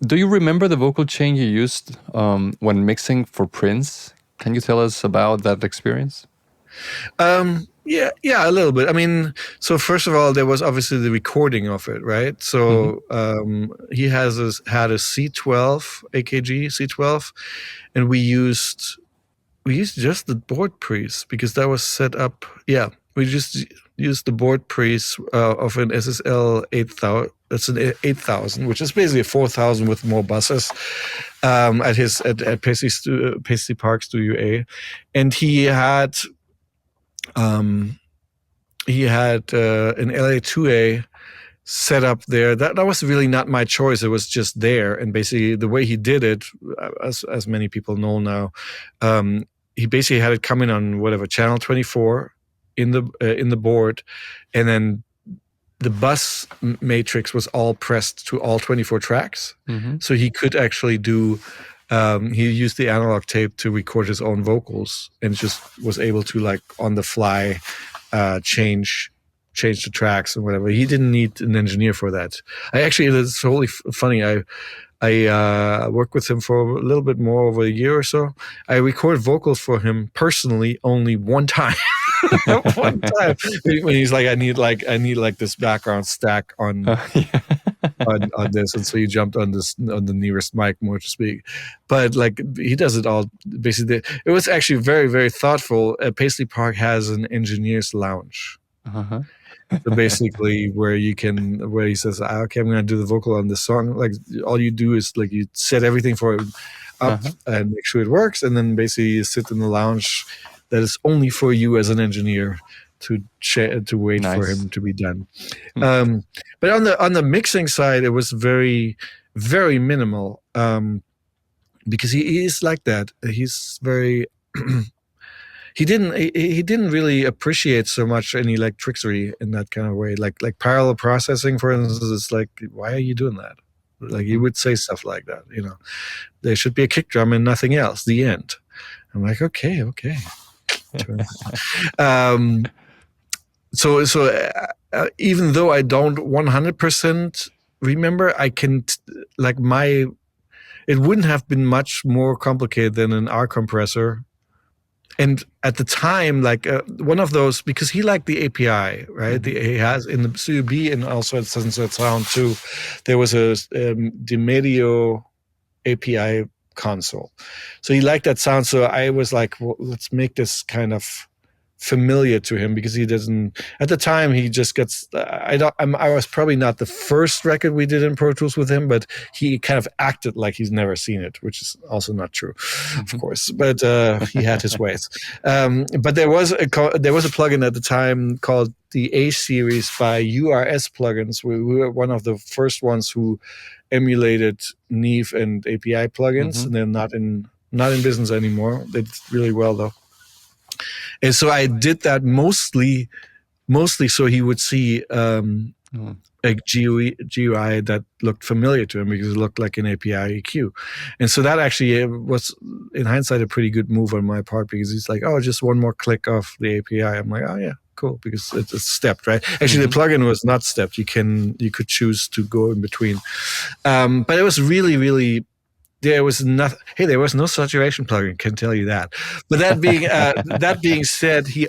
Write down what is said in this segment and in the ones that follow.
Do you remember the vocal chain you used when mixing for Prince? Can you tell us about that experience? Yeah, a little bit. I mean, so first of all, there was obviously the recording of it, right? Hmm. So he had a C12 AKG C12, and we used just the board pre's because that was set up. Yeah, we just used the board pre's of an SSL 8000. That's an 8000, which is basically a 4000 with more buses at Paisley Park Studio A, and um, he had an LA2A set up there. That was really not my choice. It was just there, and basically the way he did it, as many people know now, he basically had it coming on whatever channel 24 in the board, and then the bus matrix was all pressed to all 24 tracks, Hmm. so he could actually do. He used the analog tape to record his own vocals, and just was able to like on the fly change the tracks and whatever. He didn't need an engineer for that. It's totally funny. I worked with him for a little bit more over a year or so. I recorded vocals for him personally only one time. One time when he's like, I need like this background stack Yeah. on this, and so he jumped on the nearest mic, more to speak. But like he does it all basically. It was actually very, very thoughtful. Paisley Park has an engineer's lounge. Uh-huh. So basically, where he says, okay, I'm going to do the vocal on this song. Like all you do is like you set everything for it up Uh-huh. and make sure it works, and then basically you sit in the lounge that is only for you as an engineer to wait for Nice. him to be done. Hmm. But on the mixing side, it was very, very minimal because he is like that. He's very. He didn't really appreciate so much any electricity in that kind of way. Like parallel processing, for instance, it's like, why are you doing that? Like you Hmm. would say stuff like that, There should be a kick drum and nothing else. The end. I'm like, okay. um, even though I don't 100% remember, I can like my. It wouldn't have been much more complicated than an R compressor. And at the time, like one of those, because he liked the API, right? Hmm. He has in the Studio B and also at Sunset Sound too. There was a Demedio API console, so he liked that sound. So I was like, well, let's make this kind of familiar to him because he doesn't. At the time, he just gets. I was probably not the first record we did in Pro Tools with him, but he kind of acted like he's never seen it, which is also not true, of Hmm. course. But he had his ways. But there was a plugin at the time called the A series by URS plugins. We were one of the first ones who emulated Neve and API plugins, Hmm. and they're not in business anymore. They did really well though. And so I did that mostly so he would see a GUI that looked familiar to him because it looked like an API EQ. And so that actually was, in hindsight, a pretty good move on my part because he's like, oh, just one more click of the API. I'm like, oh, yeah, cool, because it's stepped, right? Actually, Hmm. the plugin was not stepped. You could choose to go in between. But it was really, really there was nothing. Hey, there was no saturation plugin. Can tell you that. But that being said, he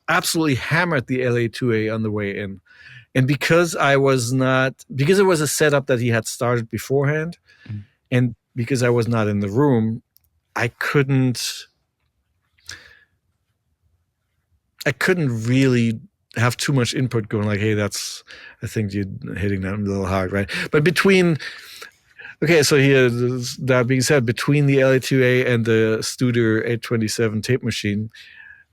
absolutely hammered the LA2A on the way in, and because it was a setup that he had started beforehand, and because I was not in the room, I couldn't really have too much input going like, hey, I think you're hitting that a little hard, right? But okay, so here, that being said, between the LA2A and the Studer 827 tape machine,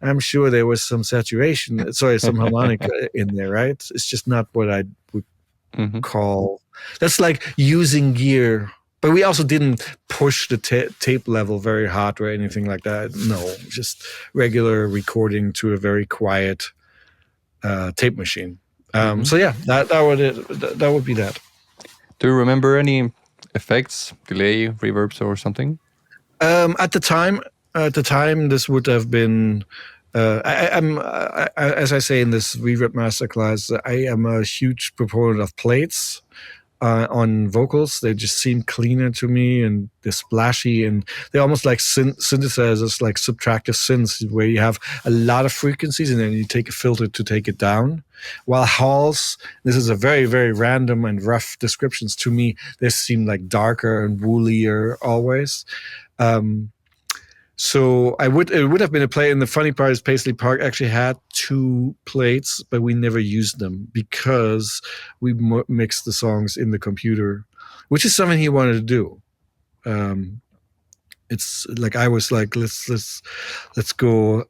I'm sure there was some saturation, some harmonic in there, right? It's just not what I would Hmm. call. That's like using gear. But we also didn't push the tape level very hard or anything like that. No, just regular recording to a very quiet tape machine. Hmm. So yeah, that would be that. Do you remember any effects, delay, reverbs, or something? At the time, this would have been. As I say in this reverb masterclass, I am a huge proponent of plates. on vocals. They just seem cleaner to me, and they're splashy, and they're almost like synthesizers, like subtractive synths, where you have a lot of frequencies and then you take a filter to take it down. While Halls, this is a very, very random and rough descriptions. To me, they seem like darker and woolier always. So it would have been a plate. And the funny part is Paisley Park actually had 2 plates, but we never used them because we mixed the songs in the computer, which is something he wanted to do. It's like I was like, let's go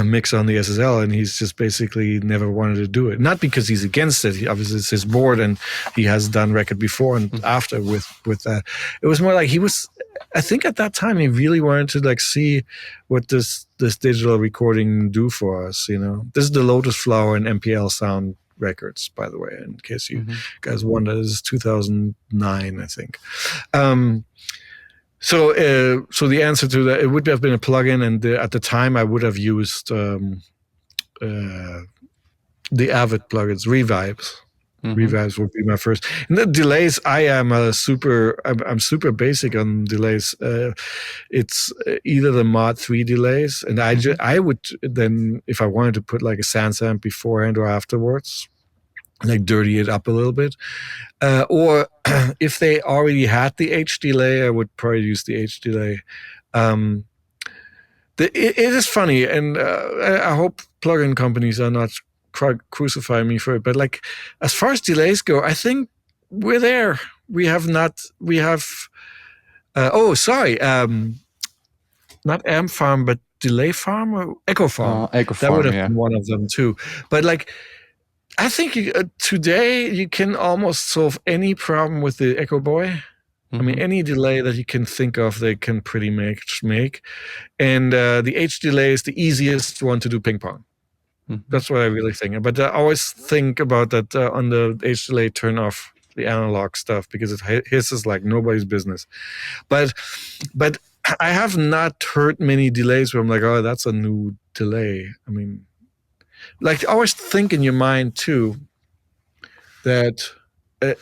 mix on the SSL, and he's just basically never wanted to do it. Not because he's against it. Obviously, it's his board, and he has done record before and after with that. It was more like he was. I think at that time he really wanted to like see what this digital recording do for us. This is the Lotus Flower and MPL Sound records, by the way, in case you guys wonder. This is 2009, I think. So the answer to that, it would have been a plugin, and at the time I would have used the Avid plugins, Revives. Revives would be my first. And the delays, I'm super basic on delays. It's either the Mod 3 delays, and I would then, if I wanted to put like a SansAmp beforehand or afterwards, like dirty it up a little bit. Or if they already had the H delay, I would probably use the H delay. It is funny, and I hope plugin companies are not crucifying me for it. But like, as far as delays go, I think we're there. We have. Not Amp Farm, but Delay Farm or Echo Farm. Echo That would Farm, have been one of them too. But like, I think today you can almost solve any problem with the Echo Boy. I mean, any delay that you can think of, they can pretty much make. And the H delay is the easiest one to do ping pong. That's what I really think. But I always think about that on the H delay, turn off the analog stuff because it hisses like nobody's business. But I have not heard many delays where I'm like, oh, that's a new delay. I mean, like, always think in your mind too that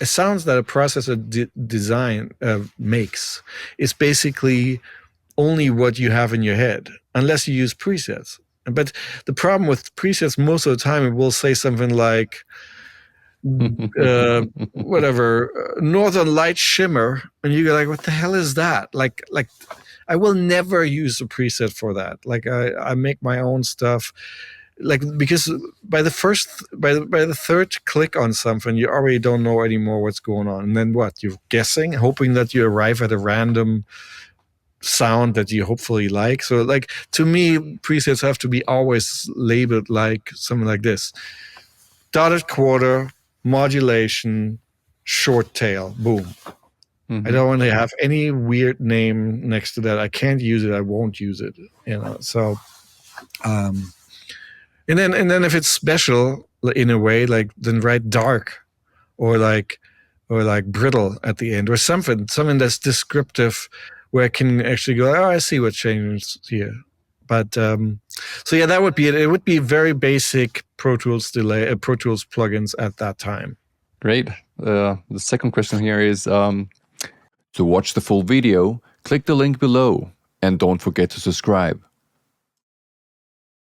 sounds that a processor design makes is basically only what you have in your head, unless you use presets. But the problem with presets, most of the time, it will say something like, Northern Light Shimmer, and you go like, what the hell is that? Like I will never use a preset for that. Like I make my own stuff. Like, because by the third click on something, you already don't know anymore what's going on. And then what? You're guessing, hoping that you arrive at a random sound that you hopefully like. So like, to me, presets have to be always labeled like something like this: dotted quarter, modulation, short tail, boom. I don't want to have any weird name next to that. I can't use it. I won't use it. So and then if it's special in a way, like, then write dark or like brittle at the end, or something that's descriptive, where I can actually go, oh, I see what changes here. But so yeah, that would be it. It would be very basic Pro Tools Pro Tools plugins at that time. Great. The second question here is, to watch the full video, click the link below and don't forget to subscribe.